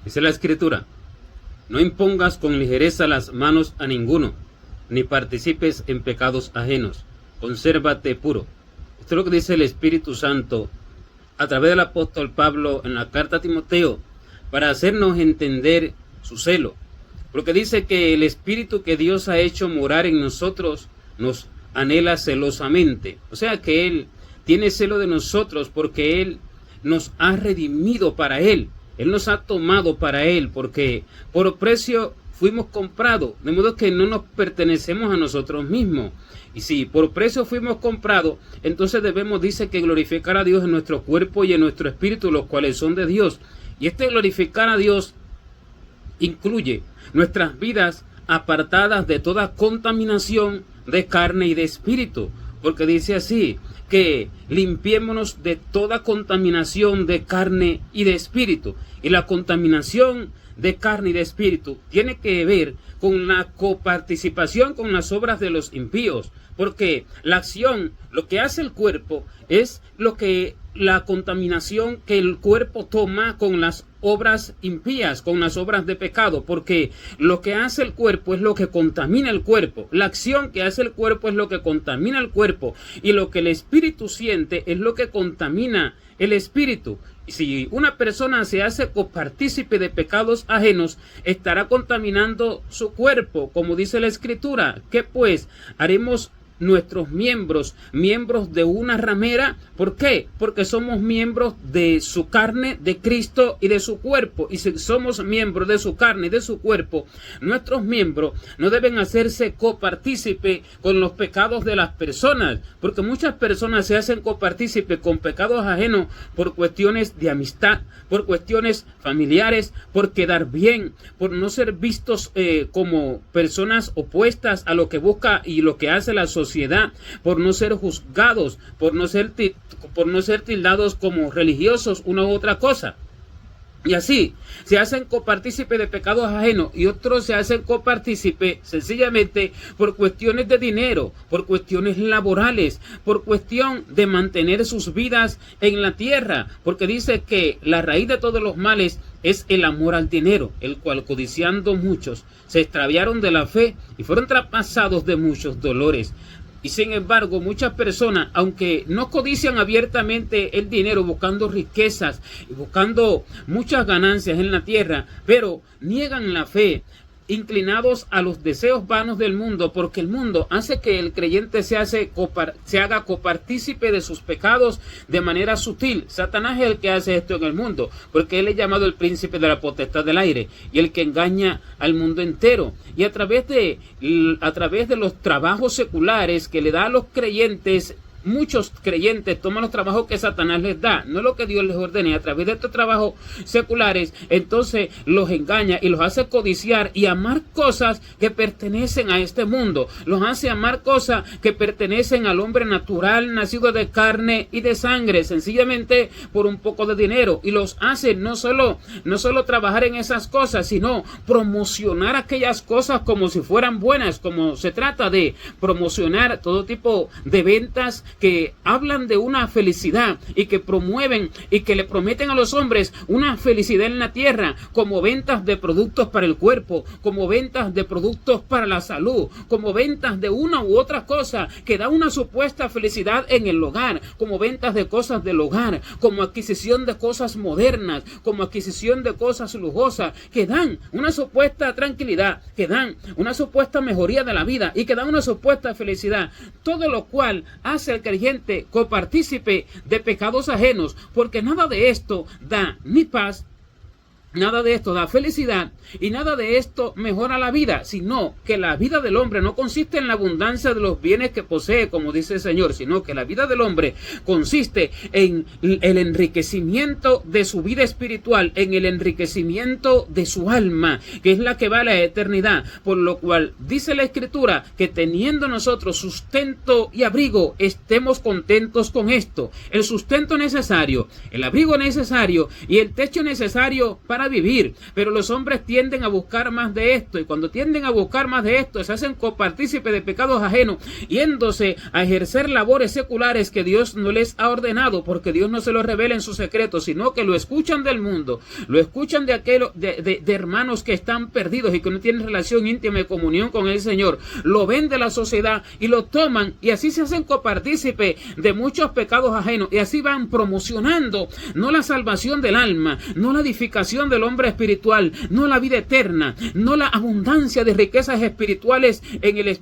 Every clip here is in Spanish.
Dice la Escritura: no impongas con ligereza las manos a ninguno, ni participes en pecados ajenos. Consérvate puro. Esto es lo que dice el Espíritu Santo a través del apóstol Pablo en la carta a Timoteo, para hacernos entender su celo. Porque dice que el Espíritu que Dios ha hecho morar en nosotros nos anhela celosamente. O sea que Él tiene celo de nosotros porque Él nos ha redimido para Él. Él nos ha tomado para Él porque por precio fuimos comprados. De modo que no nos pertenecemos a nosotros mismos. Y si por precio fuimos comprados, entonces debemos, dice, que glorificar a Dios en nuestro cuerpo y en nuestro espíritu, los cuales son de Dios. Y este glorificar a Dios incluye nuestras vidas apartadas de toda contaminación de carne y de espíritu. Porque dice así, que limpiémonos de toda contaminación de carne y de espíritu. Y la contaminación de carne y de espíritu tiene que ver con la coparticipación con las obras de los impíos. Porque la acción, lo que hace el cuerpo, es la contaminación que el cuerpo toma con las obras impías, con las obras de pecado, porque lo que hace el cuerpo es lo que contamina el cuerpo. La acción que hace el cuerpo es lo que contamina el cuerpo, y lo que el espíritu siente es lo que contamina el espíritu. Si una persona se hace copartícipe de pecados ajenos, estará contaminando su cuerpo, como dice la Escritura. ¿Qué pues? Haremos nuestros miembros de una ramera. ¿Por qué? Porque somos miembros de su carne, de Cristo y de su cuerpo. Y si somos miembros de su carne y de su cuerpo, nuestros miembros no deben hacerse copartícipe con los pecados de las personas, porque muchas personas se hacen copartícipe con pecados ajenos por cuestiones de amistad, por cuestiones familiares, por quedar bien, por no ser vistos como personas opuestas a lo que busca y lo que hace la sociedad, por no ser juzgados, por no ser tildados como religiosos, una u otra cosa. Y así se hacen copartícipe de pecados ajenos, y otros se hacen copartícipe sencillamente por cuestiones de dinero, por cuestiones laborales, por cuestión de mantener sus vidas en la tierra, porque dice que la raíz de todos los males es el amor al dinero, el cual, codiciando muchos, se extraviaron de la fe y fueron traspasados de muchos dolores. Y sin embargo, muchas personas, aunque no codician abiertamente el dinero, buscando riquezas y buscando muchas ganancias en la tierra, pero niegan la fe, inclinados a los deseos vanos del mundo, porque el mundo hace que el creyente se haga copartícipe de sus pecados de manera sutil. Satanás es el que hace esto en el mundo, porque él es llamado el príncipe de la potestad del aire y el que engaña al mundo entero. Y a través de los trabajos seculares que le da a los creyentes, muchos creyentes toman los trabajos que Satanás les da, no lo que Dios les ordene. A través de estos trabajos seculares, entonces los engaña y los hace codiciar y amar cosas que pertenecen a este mundo. Los hace amar cosas que pertenecen al hombre natural, nacido de carne y de sangre, sencillamente por un poco de dinero. Y los hace no solo trabajar en esas cosas, sino promocionar aquellas cosas como si fueran buenas, como se trata de promocionar todo tipo de ventas que hablan de una felicidad y que promueven y que le prometen a los hombres una felicidad en la tierra, como ventas de productos para el cuerpo, como ventas de productos para la salud, como ventas de una u otra cosa que da una supuesta felicidad en el hogar, como ventas de cosas del hogar, como adquisición de cosas modernas, como adquisición de cosas lujosas, que dan una supuesta tranquilidad, que dan una supuesta mejoría de la vida y que dan una supuesta felicidad, todo lo cual hace al creyente copartícipe de pecados ajenos, porque nada de esto da ni paz, nada de esto da felicidad y nada de esto mejora la vida, sino que la vida del hombre no consiste en la abundancia de los bienes que posee, como dice el Señor, sino que la vida del hombre consiste en el enriquecimiento de su vida espiritual, en el enriquecimiento de su alma, que es la que va a la eternidad. Por lo cual dice la Escritura que teniendo nosotros sustento y abrigo, estemos contentos con esto. El sustento necesario, el abrigo necesario y el techo necesario para para vivir, pero los hombres tienden a buscar más de esto, y cuando tienden a buscar más de esto, se hacen copartícipes de pecados ajenos, yéndose a ejercer labores seculares que Dios no les ha ordenado, porque Dios no se los revela en sus secretos, sino que lo escuchan del mundo, lo escuchan de hermanos que están perdidos y que no tienen relación íntima y comunión con el Señor, lo ven de la sociedad y lo toman, y así se hacen copartícipes de muchos pecados ajenos, y así van promocionando no la salvación del alma, no la edificación del hombre espiritual, no la vida eterna, no la abundancia de riquezas espirituales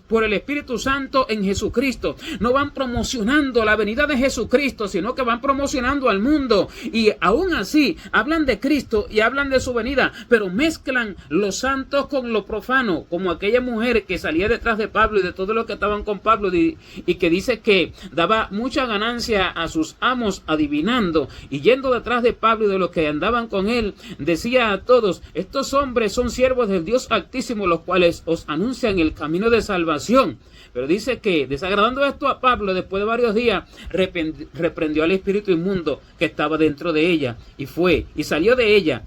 por el Espíritu Santo en Jesucristo. No van promocionando la venida de Jesucristo, sino que van promocionando al mundo, y aún así hablan de Cristo y hablan de su venida, pero mezclan los santos con lo profano, como aquella mujer que salía detrás de Pablo y de todos los que estaban con Pablo, y que dice que daba mucha ganancia a sus amos adivinando, y yendo detrás de Pablo y de los que andaban con él, decía a todos: estos hombres son siervos del Dios Altísimo, los cuales os anuncian el camino de salvación. Pero dice que, desagradando esto a Pablo, después de varios días, reprendió al espíritu inmundo que estaba dentro de ella, y salió de ella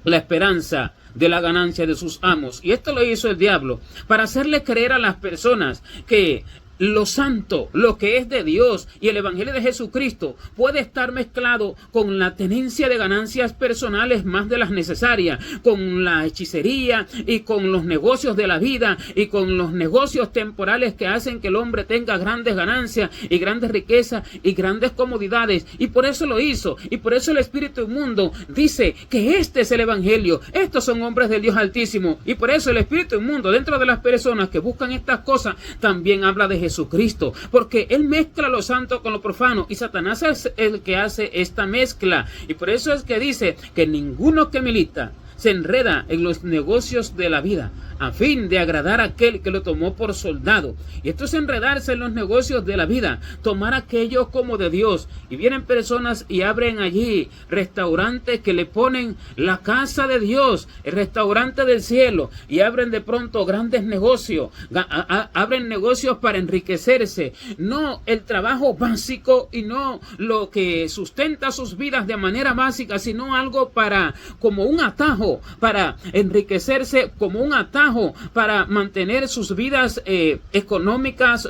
la esperanza de la ganancia de sus amos. Y esto lo hizo el diablo para hacerle creer a las personas que lo santo, lo que es de Dios y el evangelio de Jesucristo puede estar mezclado con la tenencia de ganancias personales más de las necesarias, con la hechicería y con los negocios de la vida y con los negocios temporales que hacen que el hombre tenga grandes ganancias y grandes riquezas y grandes comodidades. Y por eso lo hizo, y por eso el espíritu inmundo dice que este es el evangelio, estos son hombres del Dios Altísimo, y por eso el espíritu inmundo dentro de las personas que buscan estas cosas también habla de Jesucristo, porque él mezcla lo santo con lo profano, y Satanás es el que hace esta mezcla, y por eso es que dice que ninguno que milita se enreda en los negocios de la vida a fin de agradar a aquel que lo tomó por soldado. Y esto es enredarse en los negocios de la vida, tomar aquello como de Dios. Y vienen personas y abren allí restaurantes que le ponen la casa de Dios, el restaurante del cielo, y abren de pronto grandes negocios, abren negocios para enriquecerse, no el trabajo básico y no lo que sustenta sus vidas de manera básica, sino algo como un atajo para enriquecerse, como un atajo para mantener sus vidas económicas,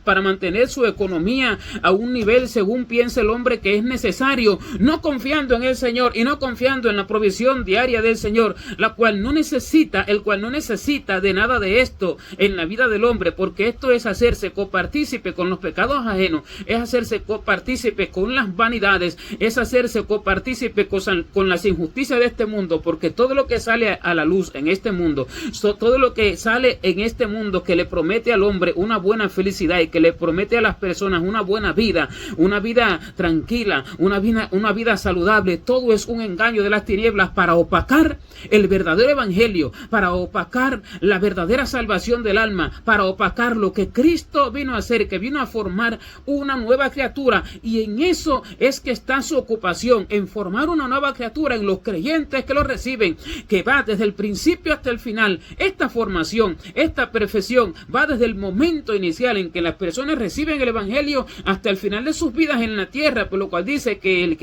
para mantener su economía a un nivel según piensa el hombre que es necesario, no confiando en el Señor y no confiando en la provisión diaria del Señor, el cual no necesita de nada de esto en la vida del hombre, porque esto es hacerse copartícipe con los pecados ajenos, es hacerse copartícipe con las vanidades, es hacerse copartícipe con las injusticias de este mundo, porque todo lo que sale a la luz en este mundo, todo lo que sale en este mundo que le promete al hombre una buena felicidad y que le promete a las personas una buena vida, una vida tranquila, una vida saludable, todo es un engaño de las tinieblas para opacar el verdadero evangelio, para opacar la verdadera salvación del alma, para opacar lo que Cristo vino a hacer, que vino a formar una nueva criatura, y en eso es que está su ocupación, en formar una nueva criatura en los creyentes que lo reciben, que va desde el principio hasta el final. Esta formación, esta perfección va desde el momento inicial en que las personas reciben el evangelio hasta el final de sus vidas en la tierra, por lo cual dice que el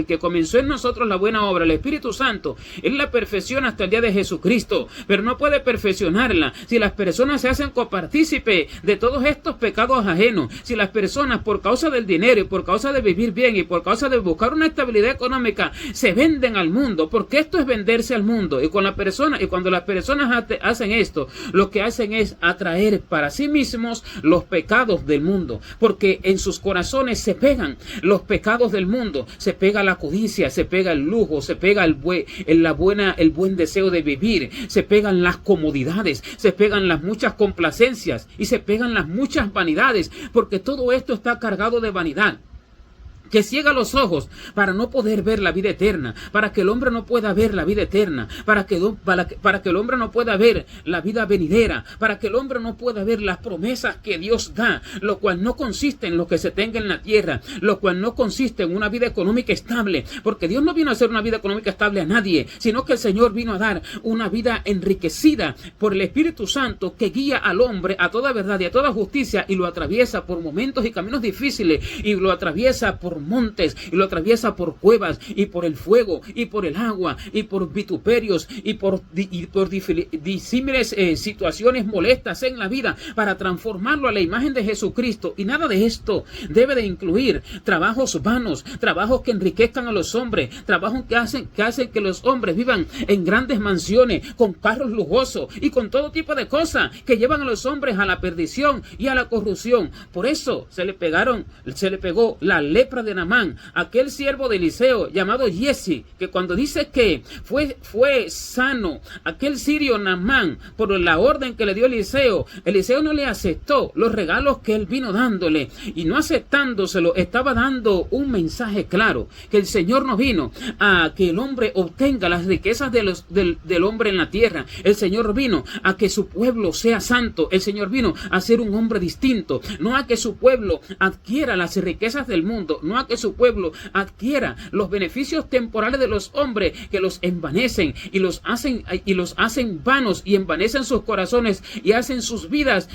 que comenzó en nosotros la buena obra, el Espíritu Santo, es la perfección hasta el día de Jesucristo, pero no puede perfeccionarla si las personas se hacen copartícipe de todos estos pecados ajenos, si las personas por causa del dinero y por causa de vivir bien y por causa de buscar una estabilidad económica se venden al mundo, porque esto es venderse al mundo, y cuando las personas hacen esto, lo que hacen es atraer para sí mismos los pecados del mundo, porque en sus corazones se pegan los pecados del mundo, se pega la codicia, se pega el lujo, se pega el buen deseo de vivir, se pegan las comodidades, se pegan las muchas complacencias y se pegan las muchas vanidades, porque todo esto está cargado de vanidad, que ciega los ojos para no poder ver la vida eterna, para que el hombre no pueda ver la vida eterna, para que el hombre no pueda ver la vida venidera, para que el hombre no pueda ver las promesas que Dios da, lo cual no consiste en lo que se tenga en la tierra, lo cual no consiste en una vida económica estable, porque Dios no vino a hacer una vida económica estable a nadie, sino que el Señor vino a dar una vida enriquecida por el Espíritu Santo que guía al hombre a toda verdad y a toda justicia, y lo atraviesa por momentos y caminos difíciles, y lo atraviesa por por montes, y lo atraviesa por cuevas, y por el fuego, y por el agua, y por vituperios, y por disímiles situaciones molestas en la vida, para transformarlo a la imagen de Jesucristo. Y nada de esto debe de incluir trabajos vanos, trabajos que enriquezcan a los hombres, trabajos que hacen que los hombres vivan en grandes mansiones, con carros lujosos y con todo tipo de cosas que llevan a los hombres a la perdición y a la corrupción. Por eso se le pegó la lepra de Naamán, aquel siervo de Eliseo llamado Giesi, que cuando dice que fue sano aquel sirio Naamán por la orden que le dio Eliseo no le aceptó los regalos que él vino dándole, y no aceptándoselo estaba dando un mensaje claro, que el Señor no vino a que el hombre obtenga las riquezas del hombre en la tierra. El Señor vino a que su pueblo sea santo. El Señor vino a ser un hombre distinto, no a que su pueblo adquiera las riquezas del mundo, no a que su pueblo adquiera los beneficios temporales de los hombres que los envanecen y los hacen vanos, y envanecen sus corazones y hacen sus vidas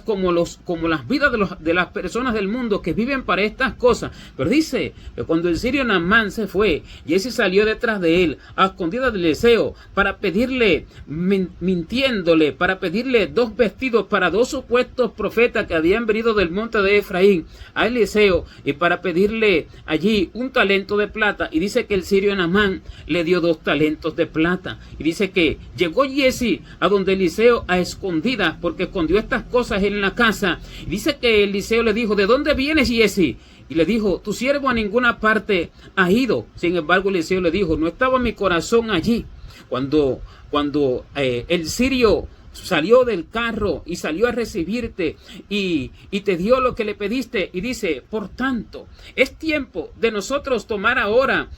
como las vidas de las personas del mundo que viven para estas cosas. Pero dice que cuando el sirio Naamán se fue, Giesi salió detrás de él a escondidas de Eliseo para pedirle, mintiéndole, para pedirle 2 vestidos para 2 supuestos profetas que habían venido del monte de Efraín a Eliseo, y para pedirle allí 1 talento de plata. Y dice que el sirio Naamán le dio 2 talentos de plata. Y dice que llegó Giesi a donde Eliseo a escondidas, porque escondió estas cosas en la casa. Y dice que Eliseo le dijo: ¿de dónde vienes, Giesi? Y le dijo: tu siervo a ninguna parte ha ido. Sin embargo, Eliseo le dijo: no estaba mi corazón allí. Cuando el sirio salió del carro y salió a recibirte y te dio lo que le pediste, y dice: por tanto, es tiempo de nosotros tomar ahora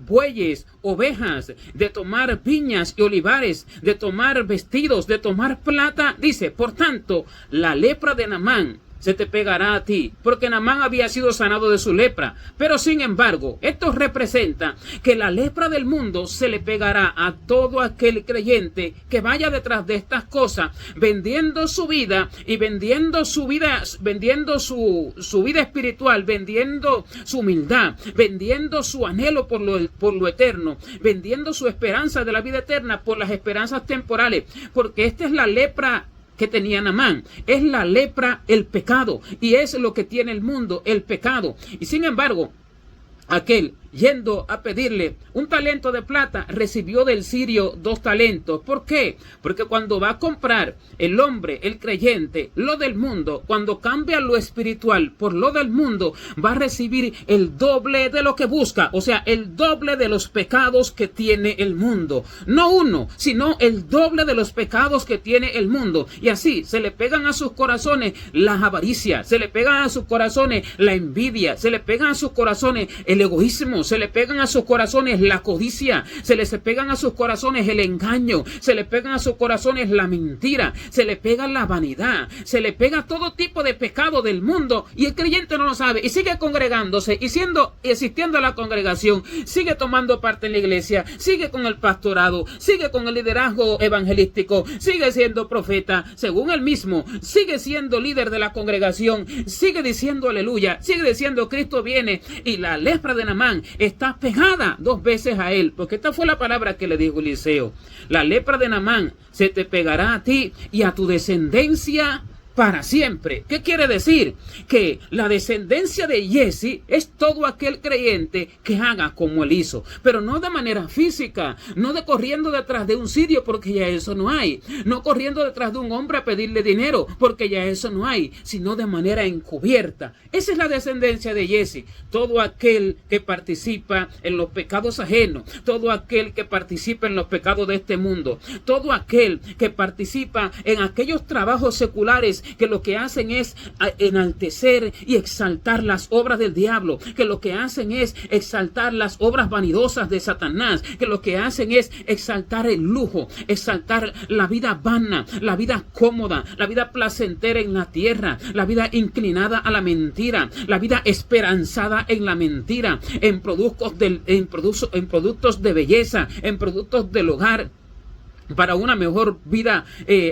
bueyes, ovejas, de tomar viñas y olivares, de tomar vestidos, de tomar plata. Dice: por tanto, la lepra de Naamán se te pegará a ti, porque Naamán había sido sanado de su lepra. Pero sin embargo, esto representa que la lepra del mundo se le pegará a todo aquel creyente que vaya detrás de estas cosas, vendiendo su vida y vendiendo su vida espiritual, vendiendo su humildad, vendiendo su anhelo por lo eterno, vendiendo su esperanza de la vida eterna por las esperanzas temporales, porque esta es la lepra que tenía Naamán. Es la lepra, el pecado, y es lo que tiene el mundo, el pecado. Y sin embargo, aquel, yendo a pedirle 1 talento de plata, recibió del sirio 2 talentos. ¿Por qué? Porque cuando va a comprar el hombre, el creyente, lo del mundo, cuando cambia lo espiritual por lo del mundo, va a recibir el doble de lo que busca, o sea, el doble de los pecados que tiene el mundo. No uno, sino el doble de los pecados que tiene el mundo. Y así se le pegan a sus corazones la avaricia, se le pegan a sus corazones la envidia, se le pegan a sus corazones el egoísmo, se le pegan a sus corazones la codicia, se les pegan a sus corazones el engaño, se le pegan a sus corazones la mentira, se le pega la vanidad, se le pega todo tipo de pecado del mundo, y el creyente no lo sabe y sigue congregándose y asistiendo a la congregación, sigue tomando parte en la iglesia, sigue con el pastorado, sigue con el liderazgo evangelístico, sigue siendo profeta según él mismo, sigue siendo líder de la congregación, sigue diciendo aleluya, sigue diciendo Cristo viene, y la lepra de Naamán está pegada 2 veces a él, porque esta fue la palabra que le dijo Eliseo: la lepra de Naamán se te pegará a ti y a tu descendencia para siempre. ¿Qué quiere decir? Que la descendencia de Giesi es todo aquel creyente que haga como él hizo, pero no de manera física, no de corriendo detrás de un sirio, porque ya eso no hay, no corriendo detrás de un hombre a pedirle dinero, porque ya eso no hay, sino de manera encubierta. Esa es la descendencia de Giesi, todo aquel que participa en los pecados ajenos, todo aquel que participa en los pecados de este mundo, todo aquel que participa en aquellos trabajos seculares que lo que hacen es enaltecer y exaltar las obras del diablo, que lo que hacen es exaltar las obras vanidosas de Satanás, que lo que hacen es exaltar el lujo, exaltar la vida vana, la vida cómoda, la vida placentera en la tierra, la vida inclinada a la mentira, la vida esperanzada en la mentira, en productos de belleza, en productos del hogar. para una mejor vida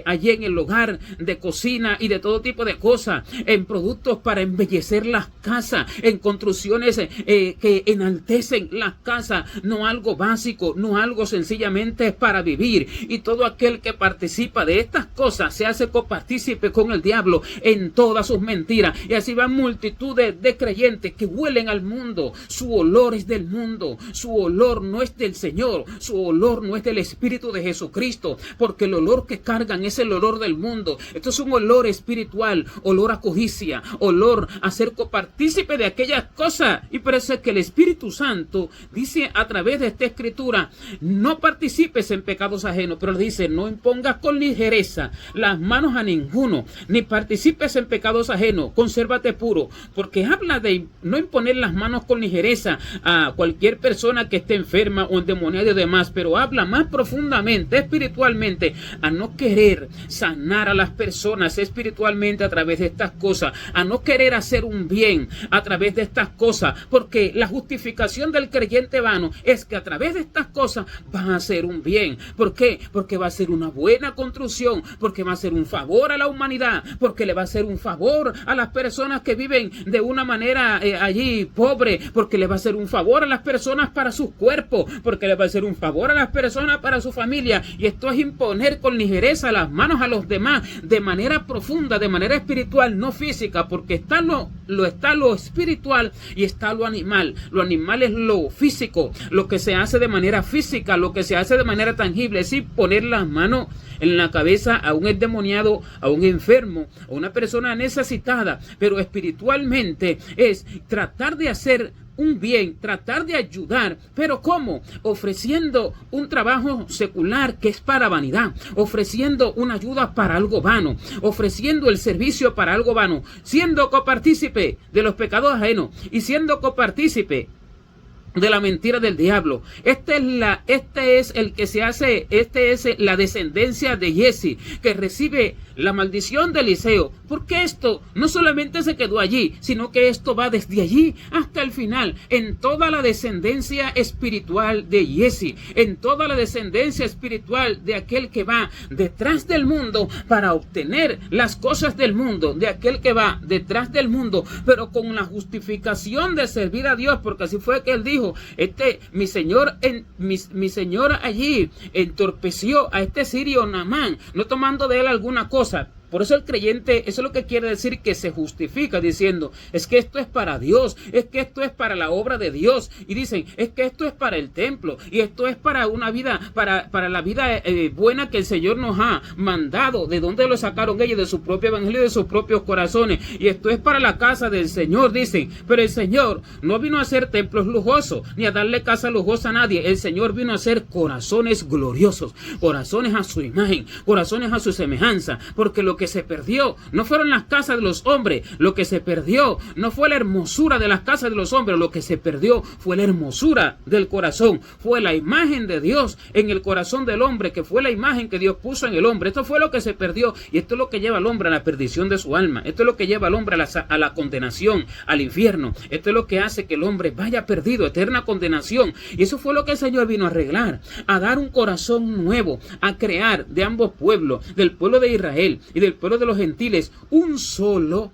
allí en el hogar, de cocina y de todo tipo de cosas, en productos para embellecer las casas, en construcciones que enaltecen las casas, no algo básico, no algo sencillamente para vivir. Y todo aquel que participa de estas cosas se hace copartícipe con el diablo en todas sus mentiras. Y así van multitudes de creyentes que huelen al mundo. Su olor es del mundo, su olor no es del Señor, su olor no es del Espíritu de Jesucristo, porque el olor que cargan es el olor del mundo. Esto es un olor espiritual, olor a codicia, olor a ser copartícipe de aquellas cosas. Y por eso es que el Espíritu Santo dice a través de esta escritura: no participes en pecados ajenos, pero dice: no impongas con ligereza las manos a ninguno, ni participes en pecados ajenos, consérvate puro, porque habla de no imponer las manos con ligereza a cualquier persona que esté enferma o endemoniada y demás, pero habla más profundamente, espiritualmente, a no querer sanar a las personas espiritualmente a través de estas cosas, a no querer hacer un bien a través de estas cosas, porque la justificación del creyente vano es que a través de estas cosas va a hacer un bien. ¿Por qué? Porque va a ser una buena construcción, porque va a ser un favor a la humanidad, porque le va a hacer un favor a las personas que viven de una manera allí pobre, porque le va a hacer un favor a las personas para sus cuerpos, porque le va a hacer un favor a las personas para su familia. Y esto es imponer con ligereza las manos a los demás de manera profunda, de manera espiritual, no física, porque está lo espiritual y está lo animal. Lo animal es lo físico, lo que se hace de manera física, lo que se hace de manera tangible, es decir, poner las manos en la cabeza a un endemoniado, a un enfermo, a una persona necesitada. Pero espiritualmente es tratar de hacer un bien, tratar de ayudar. ¿Pero cómo? Ofreciendo un trabajo secular que es para vanidad, ofreciendo una ayuda para algo vano, ofreciendo el servicio para algo vano, siendo copartícipe de los pecados ajenos y siendo copartícipe de la mentira del diablo. Esta es la descendencia de Jesse, que recibe la maldición de Eliseo, porque esto no solamente se quedó allí, sino que esto va desde allí hasta el final, en toda la descendencia espiritual de Jesse, en toda la descendencia espiritual de aquel que va detrás del mundo para obtener las cosas del mundo, de aquel que va detrás del mundo, pero con la justificación de servir a Dios, porque así fue que él dijo: mi señor allí entorpeció a este sirio Naamán, no tomando de él alguna cosa. Por eso el creyente, eso es lo que quiere decir, que se justifica diciendo: es que esto es para Dios, es que esto es para la obra de Dios. Y dicen: es que esto es para el templo, y esto es para una vida, para la vida buena que el Señor nos ha mandado. ¿De dónde lo sacaron ellos? De su propio evangelio, de sus propios corazones. Y esto es para la casa del Señor, dicen. Pero el Señor no vino a hacer templos lujosos, ni a darle casa lujosa a nadie. El Señor vino a hacer corazones gloriosos, corazones a su imagen, corazones a su semejanza, porque lo que se perdió no fueron las casas de los hombres, lo que se perdió no fue la hermosura de las casas de los hombres, lo que se perdió fue la hermosura del corazón, fue la imagen de Dios en el corazón del hombre, que fue la imagen que Dios puso en el hombre. Esto fue lo que se perdió, y esto es lo que lleva al hombre a la perdición de su alma, esto es lo que lleva al hombre a la condenación, al infierno. Esto es lo que hace que el hombre vaya perdido, eterna condenación. Y eso fue lo que el Señor vino a arreglar, a dar un corazón nuevo, a crear de ambos pueblos, del pueblo de Israel y del pueblo de los gentiles, un solo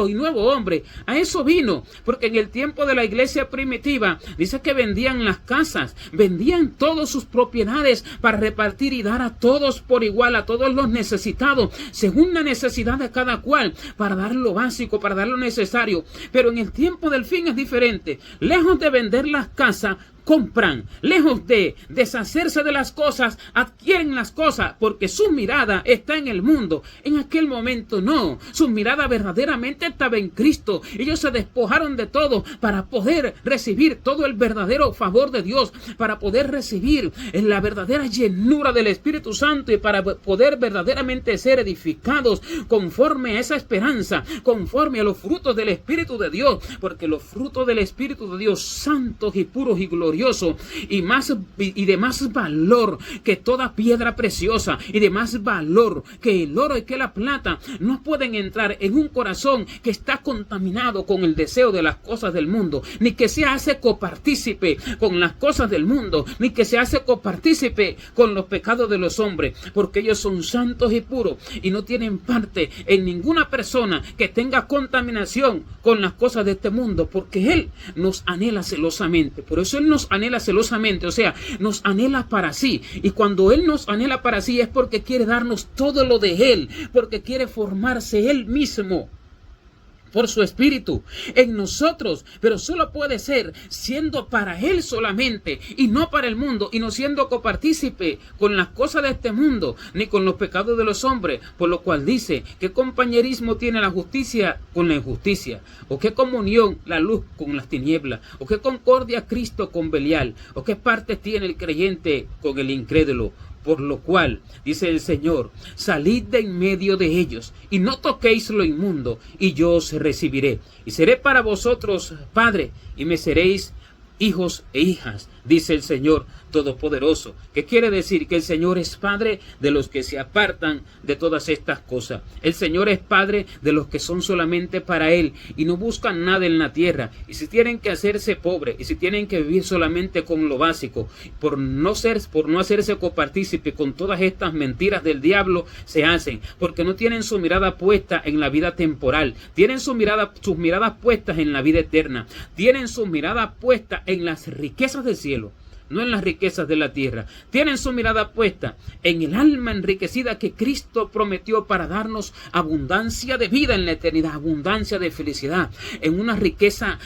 y nuevo hombre. A eso vino, porque en el tiempo de la iglesia primitiva dice que vendían las casas, vendían todas sus propiedades para repartir y dar a todos por igual, a todos los necesitados, según la necesidad de cada cual, para dar lo básico, para dar lo necesario. Pero en el tiempo del fin es diferente. Lejos de vender las casas, compran. Lejos de deshacerse de las cosas, adquieren las cosas, porque su mirada está en el mundo. En aquel momento no, su mirada verdaderamente estaba en Cristo. Ellos se despojaron de todo para poder recibir todo el verdadero favor de Dios, para poder recibir la verdadera llenura del Espíritu Santo y para poder verdaderamente ser edificados conforme a esa esperanza, conforme a los frutos del Espíritu de Dios, porque los frutos del Espíritu de Dios, santos y puros y gloriosos, y de más valor que toda piedra preciosa, y de más valor que el oro y que la plata, no pueden entrar en un corazón corazón que está contaminado con el deseo de las cosas del mundo, ni que se hace copartícipe con las cosas del mundo, ni que se hace copartícipe con los pecados de los hombres, porque ellos son santos y puros y no tienen parte en ninguna persona que tenga contaminación con las cosas de este mundo, porque Él nos anhela celosamente. Por eso Él nos anhela celosamente, o sea, nos anhela para sí. Y cuando Él nos anhela para sí es porque quiere darnos todo lo de Él, porque quiere formarse Él mismo por su espíritu en nosotros, pero solo puede ser siendo para Él solamente y no para el mundo, y no siendo copartícipe con las cosas de este mundo ni con los pecados de los hombres, por lo cual dice: ¿qué compañerismo tiene la justicia con la injusticia? ¿O qué comunión la luz con las tinieblas? ¿O qué concordia Cristo con Belial? ¿O qué parte tiene el creyente con el incrédulo? Por lo cual, dice el Señor, salid de en medio de ellos, y no toquéis lo inmundo, y yo os recibiré. Y seré para vosotros Padre, y me seréis hijos e hijas, dice el Señor Todopoderoso. ¿Qué quiere decir? Que el Señor es Padre de los que se apartan de todas estas cosas. El Señor es Padre de los que son solamente para Él y no buscan nada en la tierra. Y si tienen que hacerse pobres, y si tienen que vivir solamente con lo básico, por no hacerse copartícipe con todas estas mentiras del diablo, se hacen, porque no tienen su mirada puesta en la vida temporal, tienen sus miradas puestas en la vida eterna, tienen su mirada puesta en las riquezas del cielo, no en las riquezas de la tierra. Tienen su mirada puesta en el alma enriquecida que Cristo prometió para darnos abundancia de vida en la eternidad, abundancia de felicidad, en una riqueza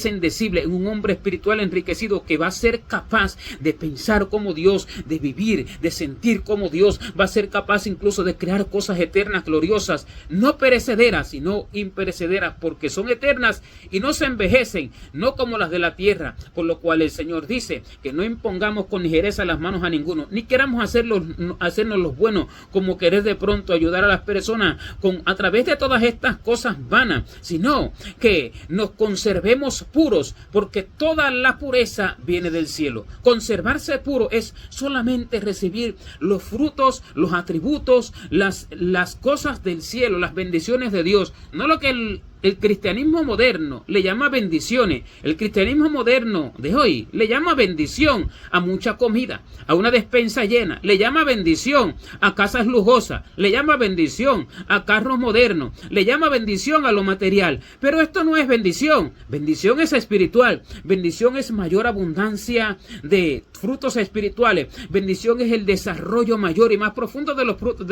indecible, en un hombre espiritual enriquecido que va a ser capaz de pensar como Dios, de vivir, de sentir como Dios, va a ser capaz incluso de crear cosas eternas, gloriosas, no perecederas, sino imperecederas, porque son eternas y no se envejecen, no como las de la tierra. Por lo cual el Señor dice que no impongamos con ligereza las manos a ninguno, ni queramos hacernos los buenos, como querer de pronto ayudar a las personas a través de todas estas cosas vanas, sino que nos conservemos puros, porque toda la pureza viene del cielo. Conservarse puro es solamente recibir los frutos, los atributos, las cosas del cielo, las bendiciones de Dios, no lo que el cristianismo moderno le llama bendiciones. El cristianismo moderno de hoy le llama bendición a mucha comida, a una despensa llena, le llama bendición a casas lujosas, le llama bendición a carros modernos, le llama bendición a lo material. Pero esto no es bendición. Bendición es espiritual. Bendición es mayor abundancia de frutos espirituales. Bendición es el desarrollo mayor y más profundo de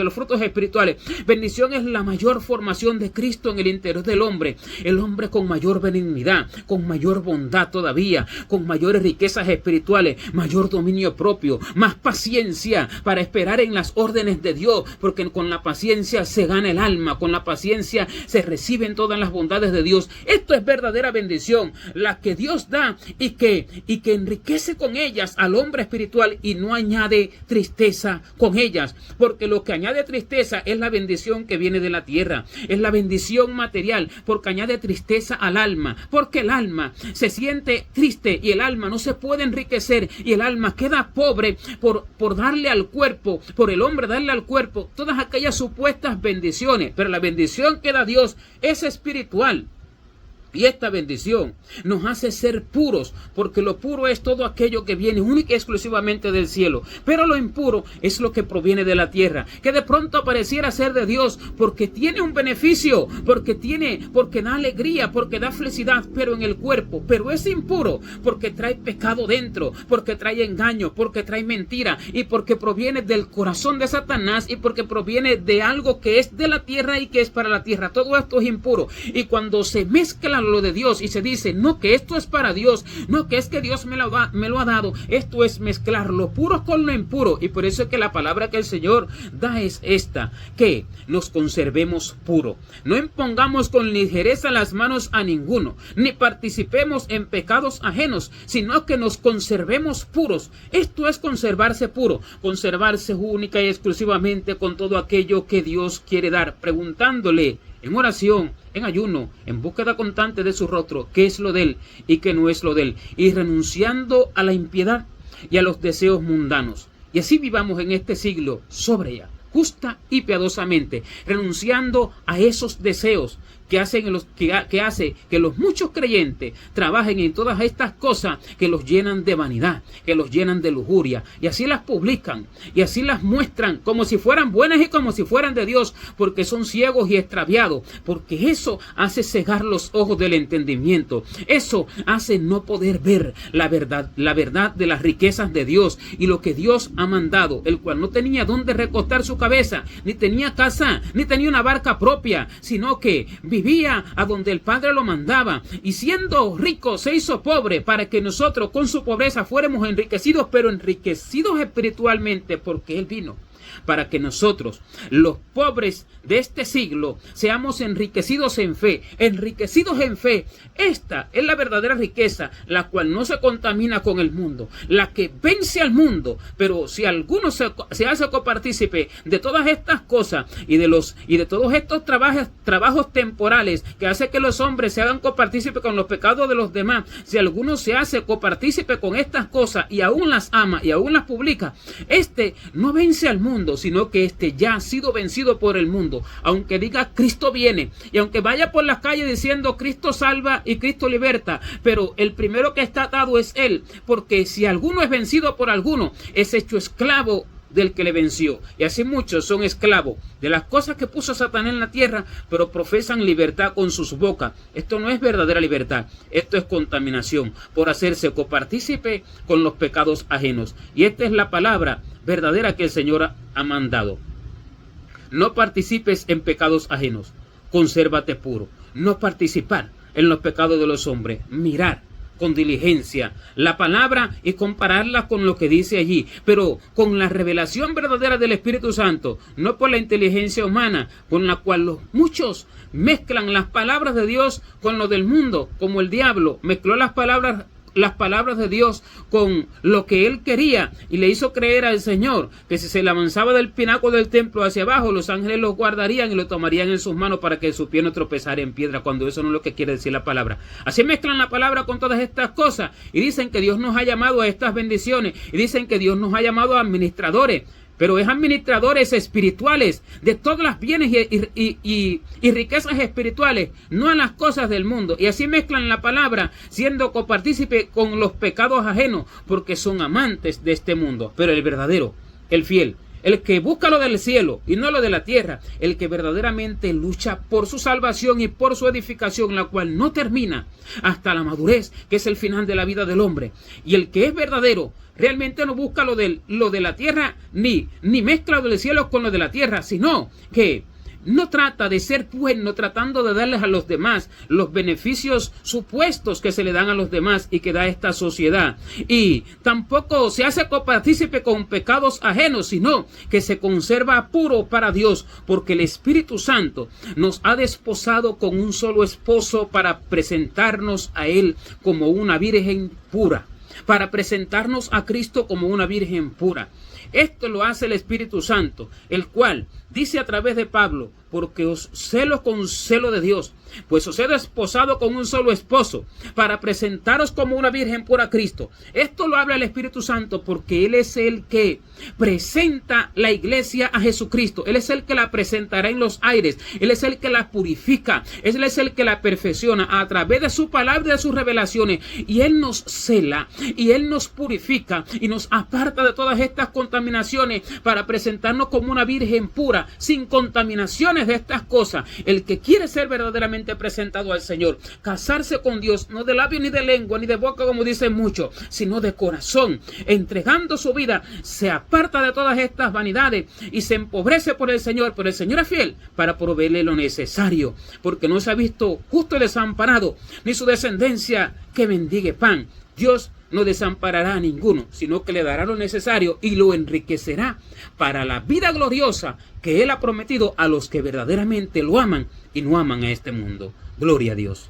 los frutos espirituales. Bendición es la mayor formación de Cristo en el interior del hombre. El hombre con mayor benignidad, con mayor bondad todavía, con mayores riquezas espirituales, mayor dominio propio, más paciencia para esperar en las órdenes de Dios, porque con la paciencia se gana el alma, con la paciencia se reciben todas las bondades de Dios. Esto es verdadera bendición, la que Dios da y que enriquece con ellas al hombre espiritual y no añade tristeza con ellas, porque lo que añade tristeza es la bendición que viene de la tierra, es la bendición material, porque añade tristeza al alma, porque el alma se siente triste y el alma no se puede enriquecer y el alma queda pobre por darle al cuerpo, por el hombre darle al cuerpo todas aquellas supuestas bendiciones. Pero la bendición que da Dios es espiritual. Y esta bendición nos hace ser puros, porque lo puro es todo aquello que viene única y exclusivamente del cielo. Pero lo impuro es lo que proviene de la tierra, que de pronto pareciera ser de Dios, porque tiene un beneficio, porque da alegría, porque da felicidad, pero en el cuerpo. Pero es impuro, porque trae pecado dentro, porque trae engaño, porque trae mentira, y porque proviene del corazón de Satanás, y porque proviene de algo que es de la tierra y que es para la tierra. Todo esto es impuro. Y cuando se mezcla lo de Dios y se dice, no, que esto es para Dios, no, que es que Dios me lo ha dado, esto es mezclar lo puro con lo impuro. Y por eso es que la palabra que el Señor da es esta, que nos conservemos puros, no impongamos con ligereza las manos a ninguno, ni participemos en pecados ajenos, sino que nos conservemos puros. Esto es conservarse puro, conservarse única y exclusivamente con todo aquello que Dios quiere dar, preguntándole en oración, en ayuno, en búsqueda constante de su rostro, qué es lo de Él y qué no es lo de Él, y renunciando a la impiedad y a los deseos mundanos. Y así vivamos en este siglo sobre ella, justa y piadosamente, renunciando a esos deseos que hace que los muchos creyentes trabajen en todas estas cosas que los llenan de vanidad, que los llenan de lujuria, y así las publican y así las muestran como si fueran buenas y como si fueran de Dios, porque son ciegos y extraviados, porque eso hace cegar los ojos del entendimiento, eso hace no poder ver la verdad de las riquezas de Dios y lo que Dios ha mandado, el cual no tenía dónde recostar su cabeza, ni tenía casa, ni tenía una barca propia, sino que vivía a donde el Padre lo mandaba, y siendo rico se hizo pobre para que nosotros con su pobreza fuéramos enriquecidos, pero enriquecidos espiritualmente, porque Él vino para que nosotros, los pobres de este siglo, seamos enriquecidos en fe. Enriquecidos en fe. Esta es la verdadera riqueza, la cual no se contamina con el mundo, la que vence al mundo. Pero si alguno se hace copartícipe de todas estas cosas y de todos estos trabajos temporales que hace que los hombres se hagan copartícipe con los pecados de los demás, si alguno se hace copartícipe con estas cosas y aún las ama y aún las publica, este no vence al mundo, sino que este ya ha sido vencido por el mundo. Aunque diga Cristo viene, y aunque vaya por las calles diciendo Cristo salva y Cristo liberta, pero el primero que está atado es Él, porque si alguno es vencido por alguno, es hecho esclavo del que le venció. Y así muchos son esclavos de las cosas que puso Satanás en la tierra, pero profesan libertad con sus bocas. Esto no es verdadera libertad, esto es contaminación por hacerse copartícipe con los pecados ajenos. Y esta es la palabra verdadera que el Señor ha mandado. No participes en pecados ajenos, consérvate puro. No participar en los pecados de los hombres, mirar con diligencia la palabra y compararla con lo que dice allí, pero con la revelación verdadera del Espíritu Santo, no por la inteligencia humana, con la cual muchos mezclan las palabras de Dios con lo del mundo, como el diablo mezcló las palabras de Dios con lo que él quería y le hizo creer al Señor que si se le avanzaba del pináculo del templo hacia abajo, los ángeles los guardarían y lo tomarían en sus manos para que su pie no tropezara en piedra, cuando eso no es lo que quiere decir la palabra. Así mezclan la palabra con todas estas cosas y dicen que Dios nos ha llamado a estas bendiciones y dicen que Dios nos ha llamado a administradores, pero es administradores espirituales de todas las bienes y riquezas espirituales, no a las cosas del mundo. Y así mezclan la palabra, siendo copartícipe con los pecados ajenos, porque son amantes de este mundo. Pero el verdadero, el fiel, el que busca lo del cielo y no lo de la tierra, el que verdaderamente lucha por su salvación y por su edificación, la cual no termina hasta la madurez, que es el final de la vida del hombre. Y el que es verdadero realmente no busca lo de la tierra, ni mezcla lo del cielo con lo de la tierra, sino que no trata de ser bueno tratando de darles a los demás los beneficios supuestos que se le dan a los demás y que da esta sociedad. Y tampoco se hace copartícipe con pecados ajenos, sino que se conserva puro para Dios, porque el Espíritu Santo nos ha desposado con un solo esposo para presentarnos a Él como una virgen pura, para presentarnos a Cristo como una virgen pura. Esto lo hace el Espíritu Santo, el cual dice a través de Pablo: porque os celo con celo de Dios, pues os he desposado con un solo esposo, para presentaros como una virgen pura a Cristo. Esto lo habla el Espíritu Santo porque Él es el que presenta la iglesia a Jesucristo. Él es el que la presentará en los aires. Él es el que la purifica. Él es el que la perfecciona a través de su palabra y de sus revelaciones. Y Él nos cela y Él nos purifica y nos aparta de todas estas contaminaciones para presentarnos como una virgen pura, sin contaminaciones de estas cosas. El que quiere ser verdaderamente presentado al Señor, casarse con Dios, no de labio ni de lengua ni de boca como dicen muchos, sino de corazón, entregando su vida, se aparta de todas estas vanidades y se empobrece por el Señor. Pero el Señor es fiel para proveerle lo necesario, porque no se ha visto justo desamparado, ni su descendencia que mendigue pan. Dios no desamparará a ninguno, sino que le dará lo necesario y lo enriquecerá para la vida gloriosa que Él ha prometido a los que verdaderamente lo aman y no aman a este mundo. Gloria a Dios.